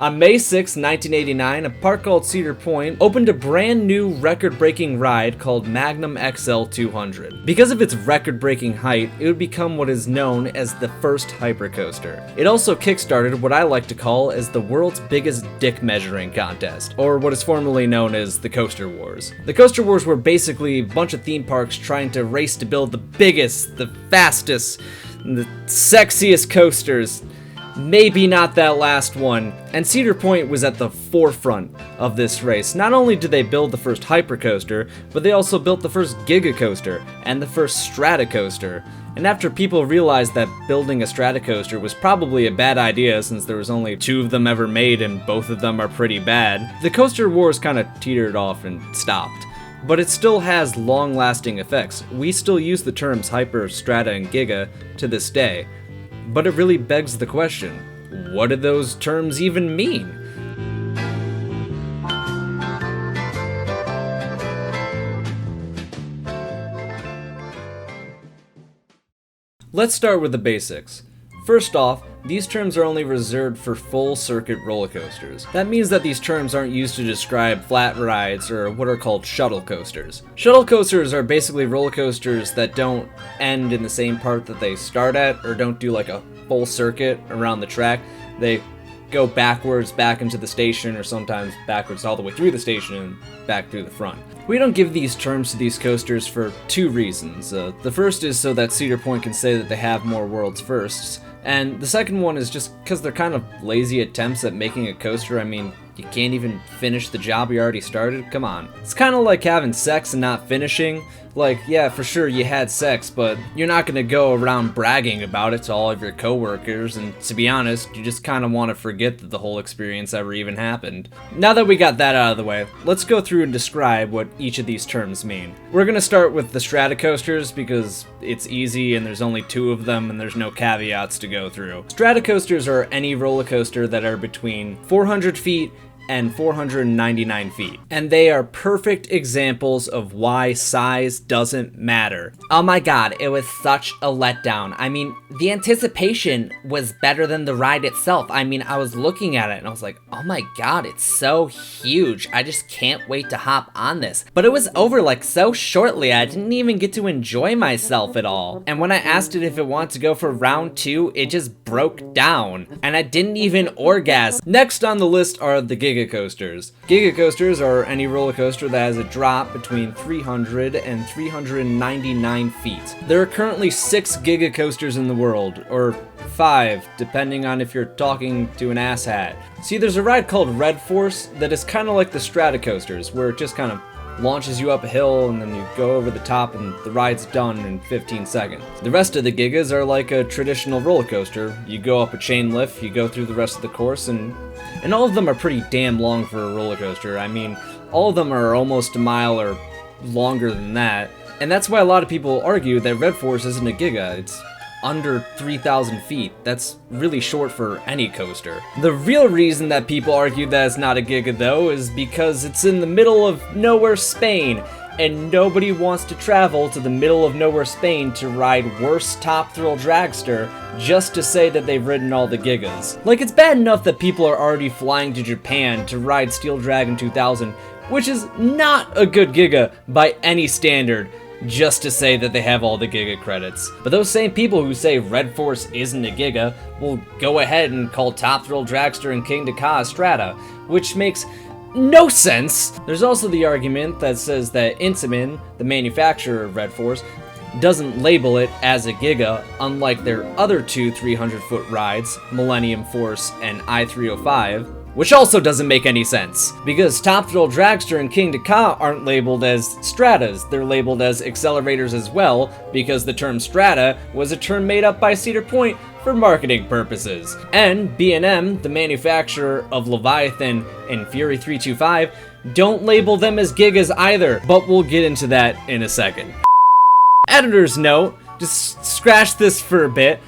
On May 6, 1989, a park called Cedar Point opened a brand new record-breaking ride called Magnum XL 200. Because of its record-breaking height, it would become what is known as the first Hypercoaster. It also kickstarted what I like to call as the world's biggest dick measuring contest, or what is formerly known as the Coaster Wars. The Coaster Wars were basically a bunch of theme parks trying to race to build the biggest, the fastest, the sexiest coasters. Maybe not that last one. And Cedar Point was at the forefront of this race. Not only did they build the first Hypercoaster, but they also built the first Giga Coaster and the first Strata Coaster. And after people realized that building a Strata Coaster was probably a bad idea since there was only 2 of them ever made and both of them are pretty bad, the Coaster Wars kind of teetered off and stopped. But it still has long-lasting effects. We still use the terms Hyper, Strata, and Giga to this day. But it really begs the question, what do those terms even mean? Let's start with the basics. First off, these terms are only reserved for full-circuit roller coasters. That means that these terms aren't used to describe flat rides or what are called shuttle coasters. Shuttle coasters are basically roller coasters that don't end in the same part that they start at, or don't do like a full circuit around the track. They go backwards back into the station, or sometimes backwards all the way through the station and back through the front. We don't give these terms to these coasters for 2 reasons. The first is so that Cedar Point can say that they have more world's firsts. And the second one is just because they're kind of lazy attempts at making a coaster. I mean, you can't even finish the job you already started? Come on. It's kind of like having sex and not finishing. Like, yeah, for sure you had sex, but you're not gonna go around bragging about it to all of your coworkers, and to be honest, you just kind of want to forget that the whole experience ever even happened. Now that we got that out of the way, let's go through and describe what each of these terms mean. We're gonna start with the Strata Coasters because it's easy and there's only 2 of them and there's no caveats to go through. Strata Coasters are any roller coaster that are between 400 feet and 499 feet. And they are perfect examples of why size doesn't matter. Oh my god, it was such a letdown. I mean, the anticipation was better than the ride itself. I mean, I was looking at it and I was like, oh my god, it's so huge. I just can't wait to hop on this. But it was over like so shortly, I didn't even get to enjoy myself at all. And when I asked it if it wanted to go for round 2, it just broke down. And I didn't even orgasm. Next on the list are the Giga Coasters. Giga Coasters are any roller coaster that has a drop between 300 and 399 feet. There are currently 6 Giga Coasters in the world, or 5, depending on if you're talking to an asshat. See, there's a ride called Red Force that is kind of like the Strata Coasters, where it just kind of launches you up a hill and then you go over the top and the ride's done in 15 seconds. The rest of the Gigas are like a traditional roller coaster. You go up a chain lift, you go through the rest of the course, and all of them are pretty damn long for a roller coaster. I mean, all of them are almost a mile or longer than that. And that's why a lot of people argue that Red Force isn't a Giga. It's under 3,000 feet. That's really short for any coaster. The real reason that people argue that it's not a Giga though is because it's in the middle of nowhere Spain, and nobody wants to travel to the middle of nowhere Spain to ride worst Top Thrill Dragster just to say that they've ridden all the Gigas. Like, it's bad enough that people are already flying to Japan to ride Steel Dragon 2000, which is not a good Giga by any standard, just to say that they have all the Giga credits. But those same people who say Red Force isn't a Giga will go ahead and call Top Thrill Dragster and King Ka Strata, which makes no sense. There's also the argument that says that Intamin, the manufacturer of Red Force, doesn't label it as a Giga, unlike their other 2 300-foot rides, Millennium Force and I-305, which also doesn't make any sense, because Top Thrill Dragster and King Ka aren't labeled as Stratas, they're labeled as accelerators as well, because the term Strata was a term made up by Cedar Point for marketing purposes. And B&M, the manufacturer of Leviathan and Fury 325, don't label them as Gigas either, but we'll get into that in a second. Editor's note, just scratch this for a bit.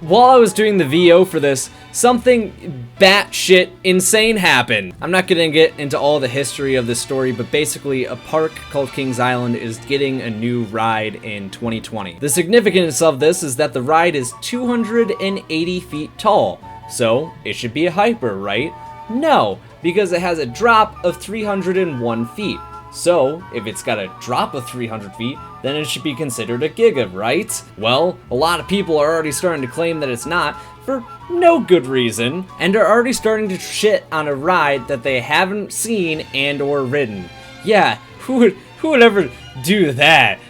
While I was doing the VO for this, something batshit insane happened. I'm not gonna get into all the history of this story, but basically a park called Kings Island is getting a new ride in 2020. The significance of this is that the ride is 280 feet tall, so it should be a hyper, right? No, because it has a drop of 301 feet. So, if it's got a drop of 300 feet, then it should be considered a Giga, right? Well, a lot of people are already starting to claim that it's not, for no good reason, and are already starting to shit on a ride that they haven't seen and or ridden. Yeah, who would ever do that?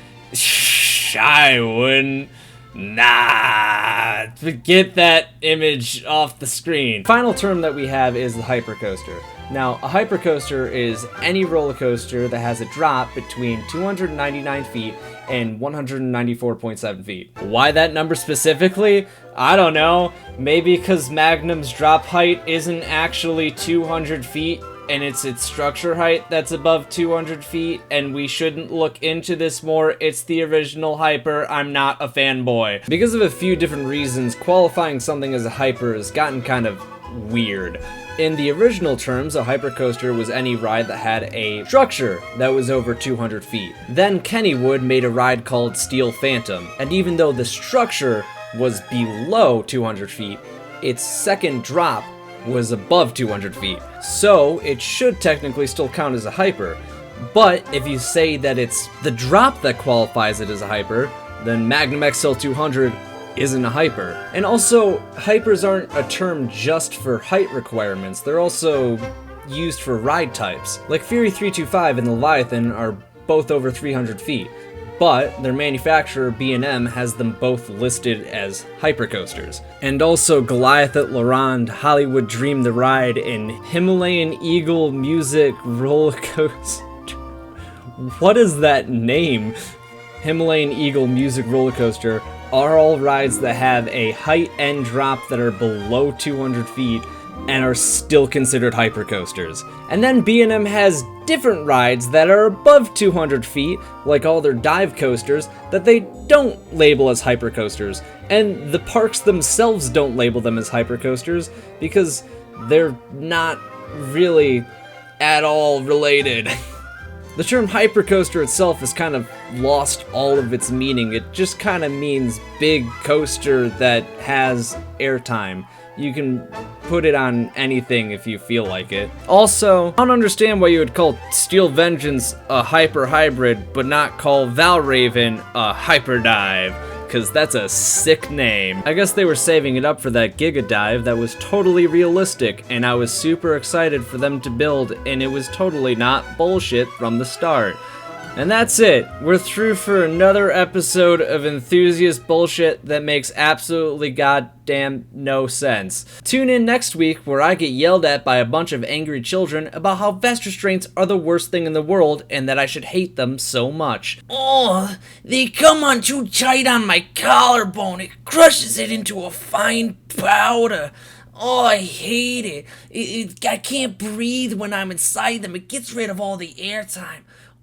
I wouldn't. Nah, get that image off the screen. Final term that we have is the hypercoaster. Now, a hypercoaster is any roller coaster that has a drop between 299 feet and 194.7 feet. Why that number specifically? I don't know. Maybe because Magnum's drop height isn't actually 200 feet and it's its structure height that's above 200 feet, and we shouldn't look into this more. It's the original Hyper. I'm not a fanboy. Because of a few different reasons, qualifying something as a Hyper has gotten kind of weird. In the original terms, a hypercoaster was any ride that had a structure that was over 200 feet. Then Kennywood made a ride called Steel Phantom, and even though the structure was below 200 feet, its second drop was above 200 feet. So it should technically still count as a hyper. But if you say that it's the drop that qualifies it as a hyper, then Magnum XL 200 isn't a hyper. And also, hypers aren't a term just for height requirements, they're also used for ride types. Like Fury 325 and Leviathan are both over 300 feet, but their manufacturer, B&M, has them both listed as hypercoasters. And also Goliath at Laurent, Hollywood Dream the Ride, and Himalayan Eagle Music Roller Coaster. What is that name? Himalayan Eagle Music Roller Coaster are all rides that have a height and drop that are below 200 feet and are still considered hypercoasters. And then B&M has different rides that are above 200 feet, like all their dive coasters, that they don't label as hypercoasters. And the parks themselves don't label them as hypercoasters because they're not really at all related. The term hypercoaster itself has kind of lost all of its meaning. It just kind of means big coaster that has airtime. You can put it on anything if you feel like it. Also, I don't understand why you would call Steel Vengeance a hyper hybrid, but not call Valraven a hyperdive, because that's a sick name. I guess they were saving it up for that Giga dive that was totally realistic, and I was super excited for them to build, and it was totally not bullshit from the start. And that's it. We're through for another episode of enthusiast bullshit that makes absolutely goddamn no sense. Tune in next week where I get yelled at by a bunch of angry children about how vest restraints are the worst thing in the world and that I should hate them so much. Oh, they come on too tight on my collarbone. It crushes it into a fine powder. Oh, I hate it. I can't breathe when I'm inside them. It gets rid of all the airtime.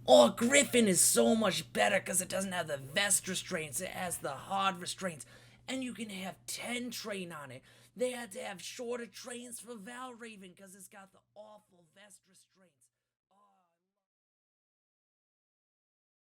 Oh, Griffin is so much better because it doesn't have the vest restraints. It has the hard restraints. And you can have 10 train on it. They had to have shorter trains for Valraven because it's got the awful vest restraints.